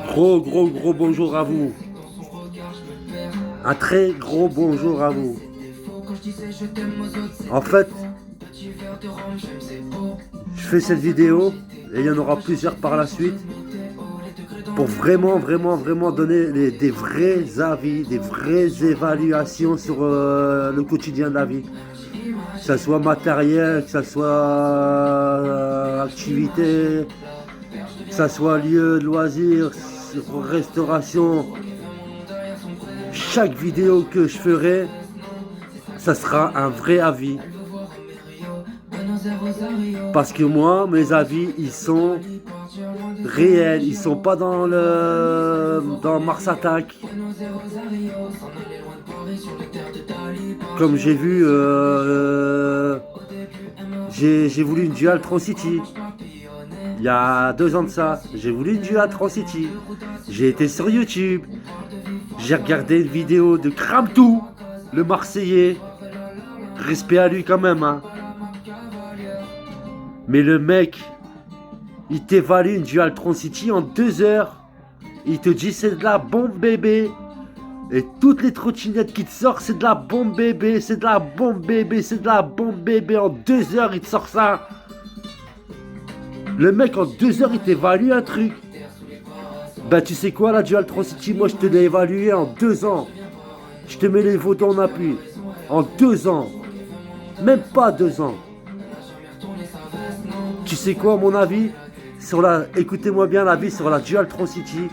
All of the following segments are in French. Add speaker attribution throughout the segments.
Speaker 1: Gros bonjour à vous. Un très gros bonjour à vous. En fait, je fais cette vidéo et il y en aura plusieurs par la suite pour vraiment donner des vrais avis, des vraies évaluations sur le quotidien de la vie. Que ça soit matériel, que ça soit activité, que ça soit lieu de loisirs, restauration. Chaque vidéo que je ferai, ça sera un vrai avis. Parce que moi, mes avis, ils sont réels, ils sont pas dans Mars Attack. Comme j'ai vu, j'ai voulu une Dual Tron City. Il y a 2 ans de ça, j'ai voulu une Dual Tron City. J'ai été sur YouTube, j'ai regardé une vidéo de Kramtou, le Marseillais. Respect à lui quand même, hein. Mais le mec, il t'évalue une Dual Tron City en 2 heures. Il te dit c'est de la bombe bébé. Et toutes les trottinettes qui te sortent, c'est de la bombe bébé, c'est de la bombe bébé, c'est de la bombe bébé. En 2 heures, il te sort ça. Le mec, en 2 heures, il t'évalue un truc. Ben, tu sais quoi, la Dual Tron City, moi, je te l'ai évalué en 2 ans. Je te mets les photos en appui. En 2 ans. Même pas 2 ans. Tu sais quoi, mon avis sur écoutez-moi bien l'avis sur la Dual Tron City.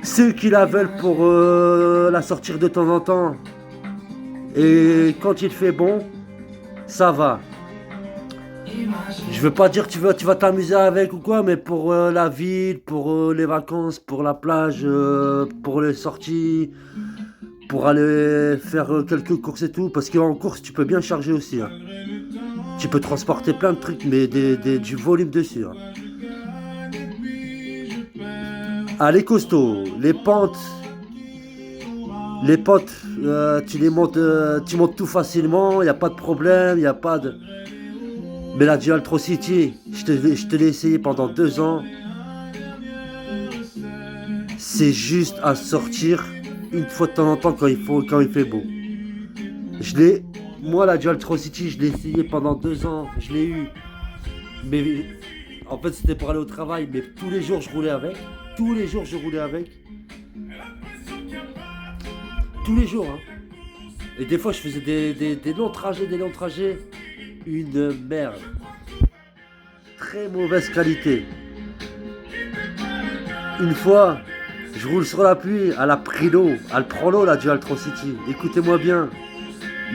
Speaker 1: Ceux qui la veulent pour la sortir de temps en temps, et quand il fait bon, ça va. Je veux pas dire que tu vas t'amuser avec ou quoi, mais pour la ville, pour les vacances, pour la plage, pour les sorties, pour aller faire quelques courses et tout, parce qu'en course tu peux bien charger aussi, hein. Tu peux transporter plein de trucs, mais du volume dessus, hein. Ah, les costauds, les pentes, tu les montes, tu montes tout facilement, il n'y a pas de problème, il n'y a pas de... Mais la Dual Tron City, je te l'ai essayé pendant 2 ans. C'est juste à sortir une fois de temps en temps quand il fait beau. Moi, la Dual Tron City, je l'ai essayé pendant 2 ans, je l'ai eu. Mais en fait, c'était pour aller au travail, mais tous les jours, je roulais avec. Tous les jours, je roulais avec. Tous les jours, hein. Et des fois, je faisais des longs trajets. Une merde. Très mauvaise qualité. Une fois, je roule sur la pluie, elle a pris l'eau. Elle prend l'eau, la Dual Tron City. Écoutez-moi bien.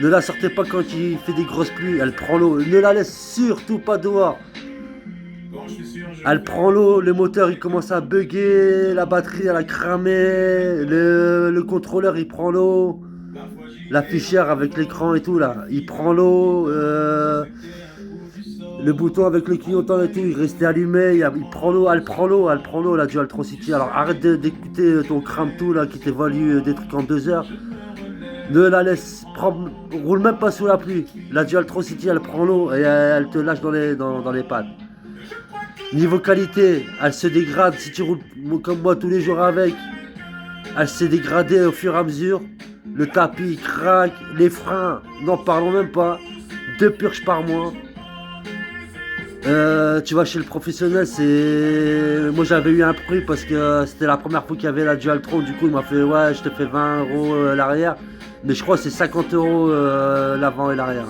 Speaker 1: Ne la sortez pas quand il fait des grosses pluies. Elle prend l'eau. Ne la laisse surtout pas dehors. Elle prend l'eau, le moteur il commence à bugger, la batterie elle a cramé, le contrôleur il prend l'eau, la fichière avec l'écran et tout là, il prend l'eau, le bouton avec le clignotant et tout, il restait allumé, il prend l'eau, elle prend l'eau la Dual Tron City. Alors arrête d'écouter ton Kramtou là qui t'évalue des trucs en 2 heures. Ne la laisse prendre, roule même pas sous la pluie. La Dual Tron City elle prend l'eau et elle te lâche dans les pattes. Niveau qualité, elle se dégrade si tu roules comme moi tous les jours avec. Elle s'est dégradée au fur et à mesure. Le tapis craque, les freins, n'en parlons même pas. 2 purges par mois. Tu vas chez le professionnel, moi j'avais eu un prix parce que c'était la première fois qu'il y avait la Dual Tron. Du coup il m'a fait ouais je te fais 20 € l'arrière. Mais je crois que c'est 50 € l'avant et l'arrière.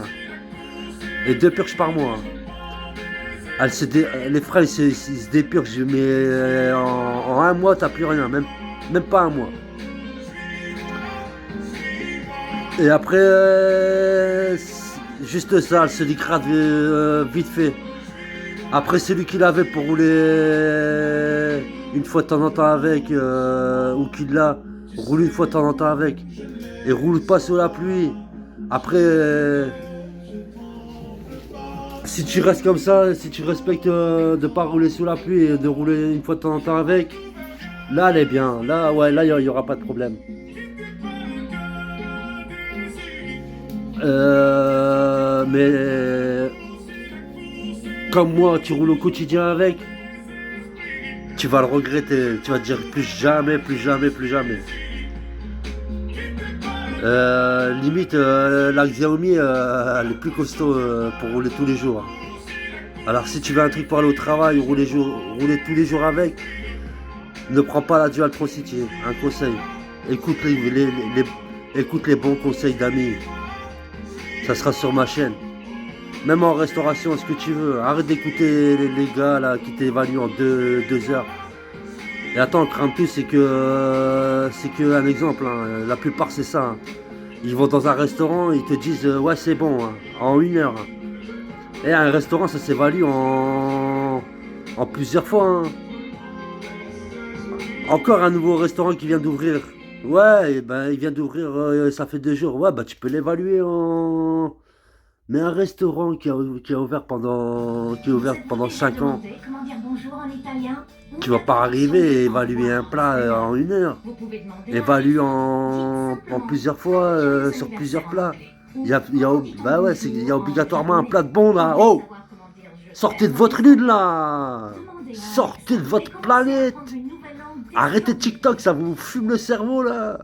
Speaker 1: Et 2 purges par mois. Les freins ils se dépurgent, mais en 1 mois t'as plus rien, même pas 1 mois. Et après, juste ça, elle se dégrade vite fait. Après celui qu'il avait pour rouler une fois de temps en temps avec, ou qu'il l'a, roule une fois de temps en temps avec. Et roule pas sous la pluie. Après... Si tu restes comme ça, si tu respectes de ne pas rouler sous la pluie et de rouler une fois de temps en temps avec, là elle est bien. Là, ouais, là il n'y aura pas de problème. Mais comme moi, tu roules au quotidien avec, tu vas le regretter. Tu vas te dire plus jamais, plus jamais, plus jamais. Limite, la Xiaomi, elle est plus costaud pour rouler tous les jours. Alors si tu veux un truc pour aller au travail, rouler tous les jours avec, ne prends pas la Dual Tron City. Un conseil. Écoute écoute les bons conseils d'amis. Ça sera sur ma chaîne. Même en restauration, ce que tu veux. Arrête d'écouter les gars là qui t'évaluent en 2 heures. Et attends, crains plus, c'est que un exemple. Hein. La plupart c'est ça. Hein. Ils vont dans un restaurant, ils te disent ouais c'est bon, hein, en 1 heure. Hein. Et un restaurant ça s'évalue en plusieurs fois. Hein. Encore un nouveau restaurant qui vient d'ouvrir. Ouais, ben il vient d'ouvrir, ça fait 2 jours. Ouais, bah tu peux l'évaluer en. Mais un restaurant qui a ouvert pendant 5 ans, tu vas pas arriver et évaluer un plat en 1 heure. Évalue en plusieurs fois, sur plusieurs plats. Bah ouais, il y a obligatoirement un plat de bon là. Oh! Sortez de votre lune là! Sortez de votre planète! Arrêtez TikTok, ça vous fume le cerveau là!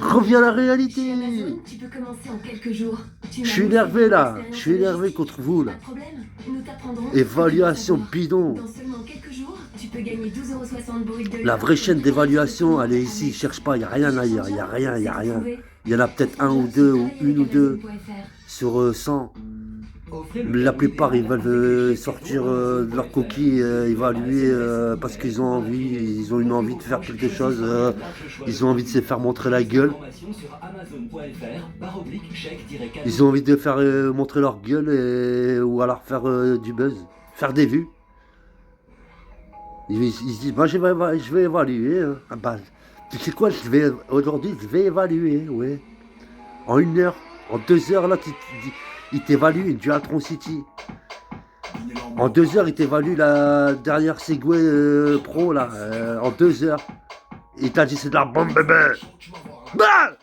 Speaker 1: Reviens à la réalité! Je suis énervé là! Je suis énervé contre vous là! Évaluation bidon! La vraie chaîne d'évaluation, elle est ici, cherche pas, il n'y a rien ailleurs, il n'y a rien, il n'y a rien. Il y en a peut-être un ou deux, ou une ou deux sur 100. La plupart ils veulent sortir de leur coquille, évaluer parce qu'ils ont envie, ils ont une envie de faire quelque chose, ils ont envie de se faire montrer la gueule. Ils ont envie de faire montrer leur gueule ou alors faire du buzz, faire des vues. Ils se disent, bah, je vais évaluer. Hein. Ah bah, tu sais quoi, aujourd'hui, je vais évaluer, ouais. En 1 heure, en 2 heures, là, il t'évalue une Dual Tron City. En 2 heures, il t'évalue la dernière Segway Pro, là, en 2 heures. Il t'a dit, c'est de la bombe, bébé. Bah